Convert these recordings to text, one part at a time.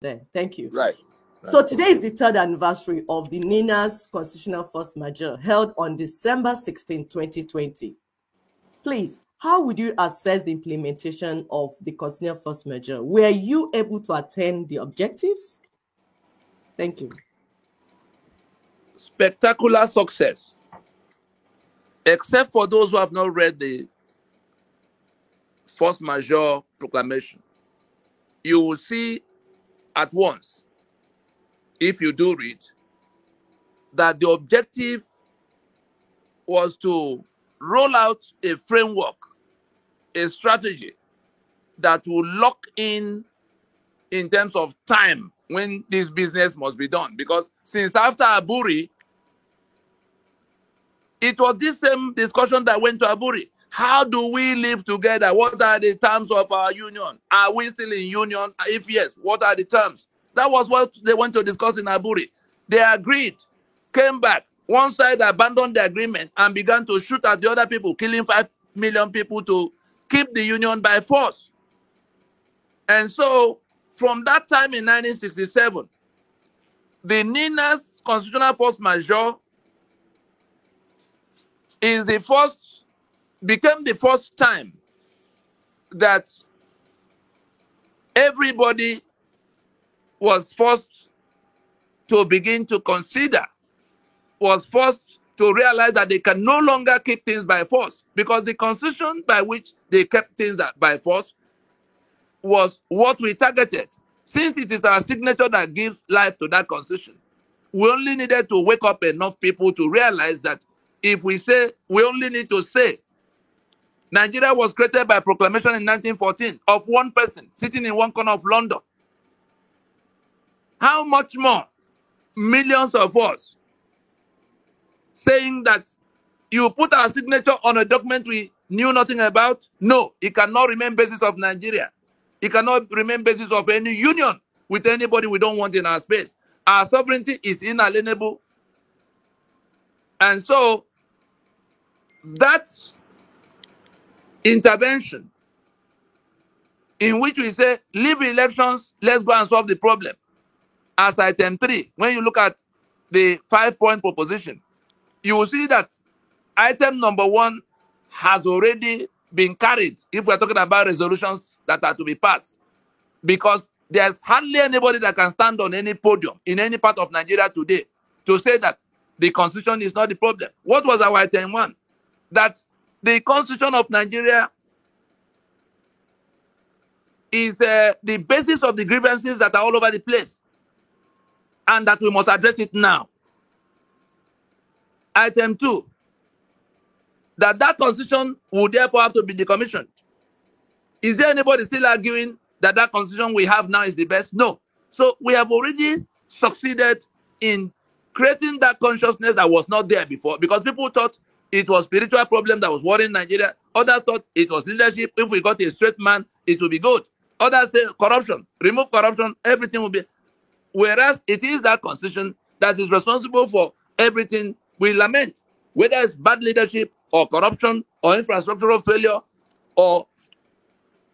there. Thank you. Right. So today is the third anniversary of the NINA's constitutional force majeure held on December 16, 2020. Please, how would you assess the implementation of the constitutional force majeure? Were you able to attain the objectives? Thank you. Spectacular success. Except for those who have not read the force majeure proclamation, you will see at once, if you do read, that the objective was to roll out a framework, a strategy that will lock in terms of time when this business must be done. Because since after Aburi, it was this same discussion that went to Aburi. How do we live together? What are the terms of our union? Are we still in union? If yes, what are the terms? That was what they went to discuss in Aburi. They agreed, came back. One side abandoned the agreement and began to shoot at the other people, killing 5 million people to keep the union by force. And so, from that time in 1967, the NINA's constitutional force majeure became the first time that everybody was forced to begin to consider, was forced to realize that they can no longer keep things by force, because the constitution by which they kept things by force was what we targeted. Since it is our signature that gives life to that constitution, we only needed to wake up enough people to realize that if we say, we only need to say, Nigeria was created by proclamation in 1914 of one person sitting in one corner of London. How much more millions of us saying that you put our signature on a document we knew nothing about? No, it cannot remain basis of Nigeria. It cannot remain basis of any union with anybody we don't want in our space. Our sovereignty is inalienable. And so that intervention in which we say, leave elections, let's go and solve the problem. As item 3, when you look at the 5-point proposition, you will see that item number 1 has already been carried if we're talking about resolutions that are to be passed. Because there's hardly anybody that can stand on any podium in any part of Nigeria today to say that the constitution is not the problem. What was our item 1? That the constitution of Nigeria is the basis of the grievances that are all over the place, and that we must address it now. Item 2, that constitution would therefore have to be decommissioned. Is there anybody still arguing that constitution we have now is the best? No. So we have already succeeded in creating that consciousness that was not there before, because people thought it was spiritual problem that was worrying Nigeria. Others thought it was leadership. If we got a straight man, it will be good. Others say corruption. Remove corruption, everything will be. Whereas it is that constitution that is responsible for everything we lament, whether it's bad leadership or corruption or infrastructural failure or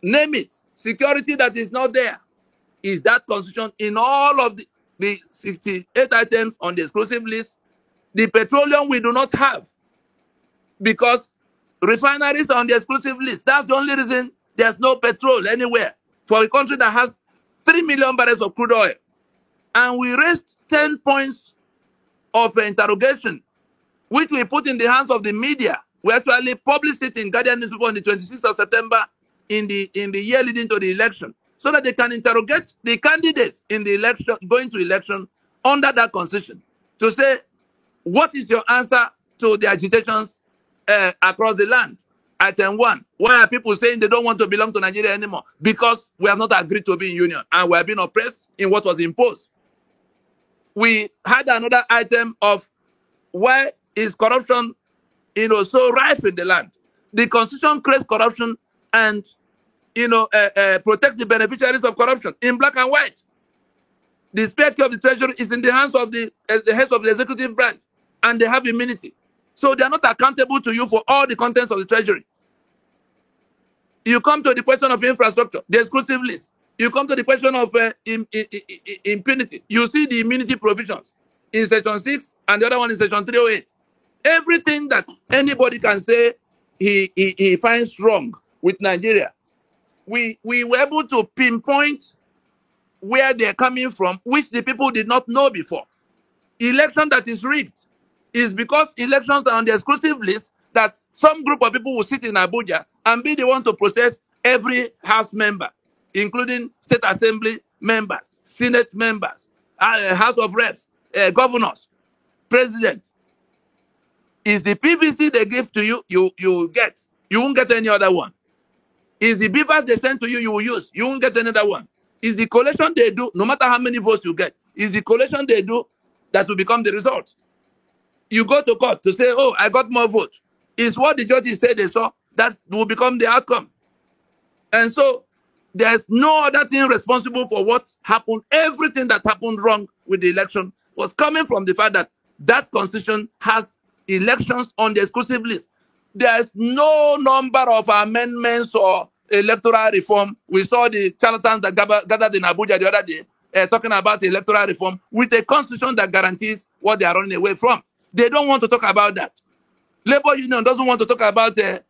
name it, security that is not there. Is that constitution in all of the 68 items on the exclusive list? The petroleum we do not have, because refineries are on the exclusive list. That's the only reason there's no petrol anywhere for a country that has 3 million barrels of crude oil. And we raised 10 points of interrogation, which we put in the hands of the media. We actually published it in Guardian newspaper on the 26th of September in the year leading to the election, so that they can interrogate the candidates in the election, going to election under that constitution, to say, what is your answer to the agitations across the land? Item 1, why are people saying they don't want to belong to Nigeria anymore? Because we have not agreed to be in union and we have been oppressed in what was imposed. We had another item of why is corruption, so rife in the land. The constitution creates corruption and, protects the beneficiaries of corruption in black and white. The Speaker of the Treasury is in the hands of the heads of the executive branch, and they have immunity. So they are not accountable to you for all the contents of the Treasury. You come to the question of infrastructure, the exclusive list. You come to the question of impunity. You see the immunity provisions in Section 6 and the other one in Section 308. Everything that anybody can say he finds wrong with Nigeria, we were able to pinpoint where they're coming from, which the people did not know before. Election that is rigged is because elections are on the exclusive list that some group of people will sit in Abuja and be the one to process every House member, including State Assembly members, Senate members, House of Reps, governors, President. Is the PVC they give to you, you get. You won't get any other one. Is the beavers they send to you, you will use. You won't get another one. Is the collation they do, no matter how many votes you get, is the collation they do that will become the result. You go to court to say, oh, I got more votes. It's what the judges say they saw that will become the outcome. And so there's no other thing responsible for what happened. Everything that happened wrong with the election was coming from the fact that that constitution has elections on the exclusive list. There's no number of amendments or electoral reform. We saw the charlatans that gathered in Abuja the other day talking about electoral reform with a constitution that guarantees what they are running away from. They don't want to talk about that. Labor Union doesn't want to talk about the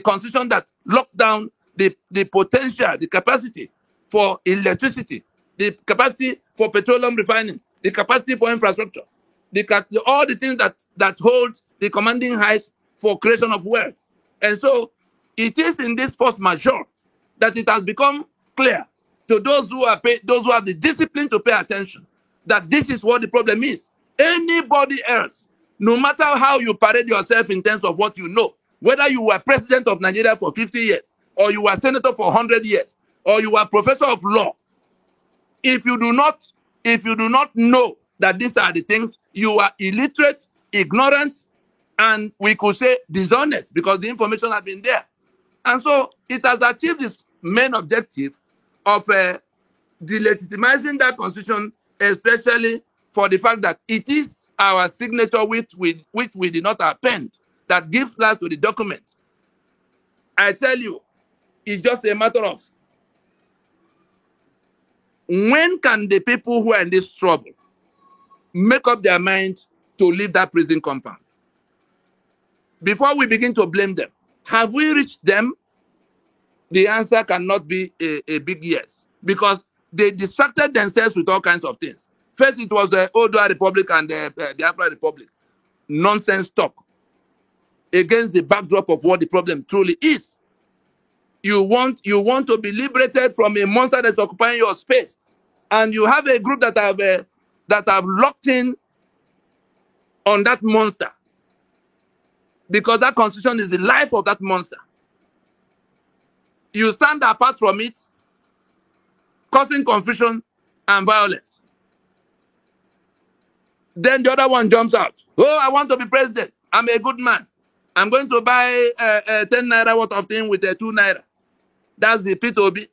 constitution that locked down the potential, the capacity for electricity, the capacity for petroleum refining, the capacity for infrastructure, all the things that hold the commanding heights for creation of wealth. And so it is in this force majeure that it has become clear to those who have the discipline to pay attention that this is what the problem is. Anybody else, no matter how you parade yourself in terms of what you know, whether you were president of Nigeria for 50 years, or you were senator for 100 years, or you were professor of law, if you do not know that these are the things, you are illiterate, ignorant, and we could say dishonest because the information has been there. And so it has achieved its main objective of delegitimizing that constitution, especially for the fact that it is our signature which we did not append that gives life to the document. I tell you, it's just a matter of when can the people who are in this trouble make up their mind to leave that prison compound? Before we begin to blame them, have we reached them? The answer cannot be a big yes, because they distracted themselves with all kinds of things. First, it was the Oodua Republic and the Biafra Republic. Nonsense talk against the backdrop of what the problem truly is. You want to be liberated from a monster that's occupying your space, and you have a group that have locked in on that monster, because that constitution is the life of that monster. You stand apart from it, causing confusion and violence. Then the other one jumps out. Oh, I want to be president. I'm a good man. I'm going to buy 10 naira worth of thing with 2 naira. That's the P2B.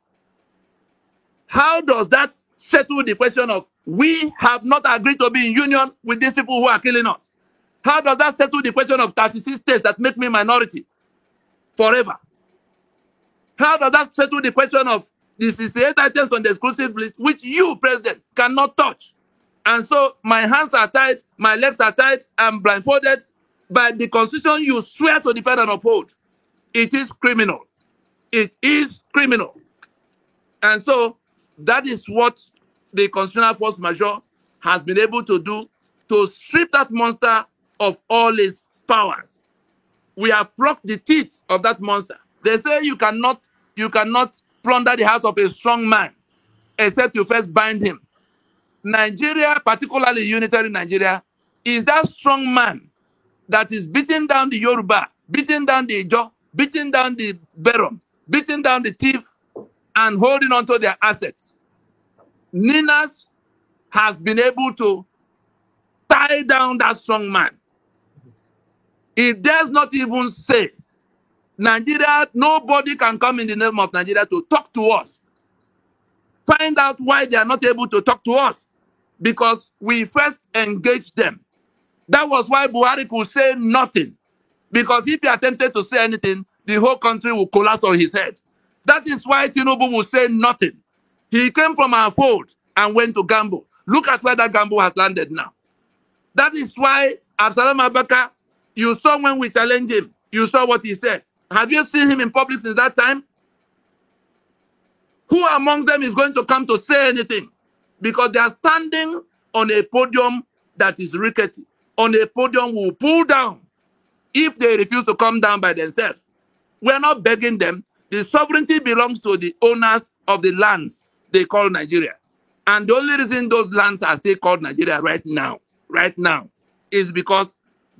How does that settle the question of we have not agreed to be in union with these people who are killing us? How does that settle the question of 36 states that make me minority forever? How does that settle the question of the 68 items on the exclusive list, which you, President, cannot touch? And so my hands are tied, my legs are tied, I'm blindfolded by the constitution you swear to defend and uphold. It is criminal. It is criminal. And so that is what the constitutional force majeure has been able to do, to strip that monster of all its powers. We have plucked the teeth of that monster. They say you cannot plunder the house of a strong man except you first bind him. Nigeria, particularly unitary Nigeria, is that strong man that is beating down the Yoruba, beating down the Ijo, beating down the Berom, beating down the thief, and holding on to their assets. Ninas has been able to tie down that strong man. It does not even say, Nigeria, nobody can come in the name of Nigeria to talk to us. Find out why they are not able to talk to us. Because we first engaged them. That was why Buhari could say nothing. Because if he attempted to say anything, the whole country will collapse on his head. That is why Tinubu will say nothing. He came from our fold and went to Gambo. Look at where that Gambo has landed now. That is why Absalom Abaka, you saw when we challenged him, you saw what he said. Have you seen him in public since that time? Who amongst them is going to come to say anything? Because they are standing on a podium that is rickety, on a podium will pull down if they refuse to come down by themselves. We are not begging them. The sovereignty belongs to the owners of the lands they call Nigeria. And the only reason those lands are still called Nigeria right now, is because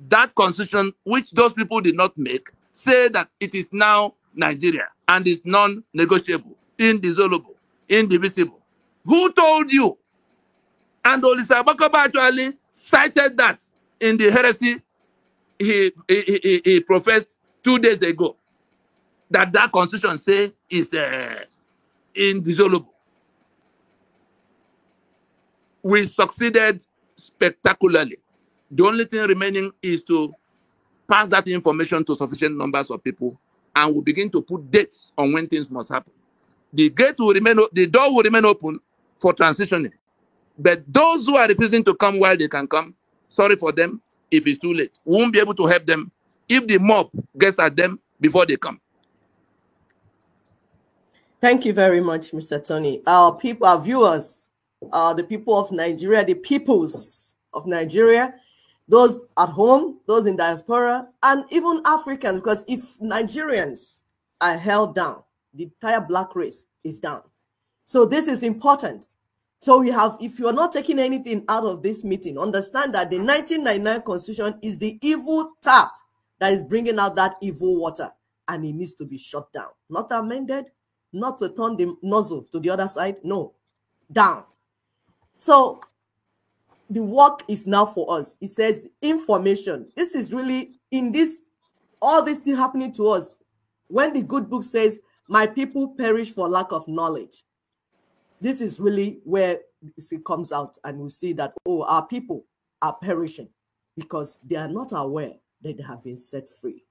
that constitution, which those people did not make, say that it is now Nigeria and is non-negotiable, indissoluble, indivisible. Who told you? And Olisa Bakoba actually cited that in the heresy he professed 2 days ago, that constitution say is indissoluble. We succeeded spectacularly. The only thing remaining is to pass that information to sufficient numbers of people, and we'll begin to put dates on when things must happen. The door will remain open for transitioning. But those who are refusing to come while they can come, sorry for them if it's too late. We won't be able to help them if the mob gets at them before they come. Thank you very much, Mr. Tony. Our people, our viewers, the people of Nigeria, the peoples of Nigeria, those at home, those in diaspora, and even Africans, because if Nigerians are held down, the entire black race is down. So this is important. So we have, if you are not taking anything out of this meeting, understand that the 1999 Constitution is the evil tap that is bringing out that evil water, and it needs to be shut down. Not amended, not to turn the nozzle to the other side, no, down. So the work is now for us. It says information. This is really, in this, all this thing happening to us, when the good book says, my people perish for lack of knowledge. This is really where it comes out, and we see that, our people are perishing because they are not aware that they have been set free.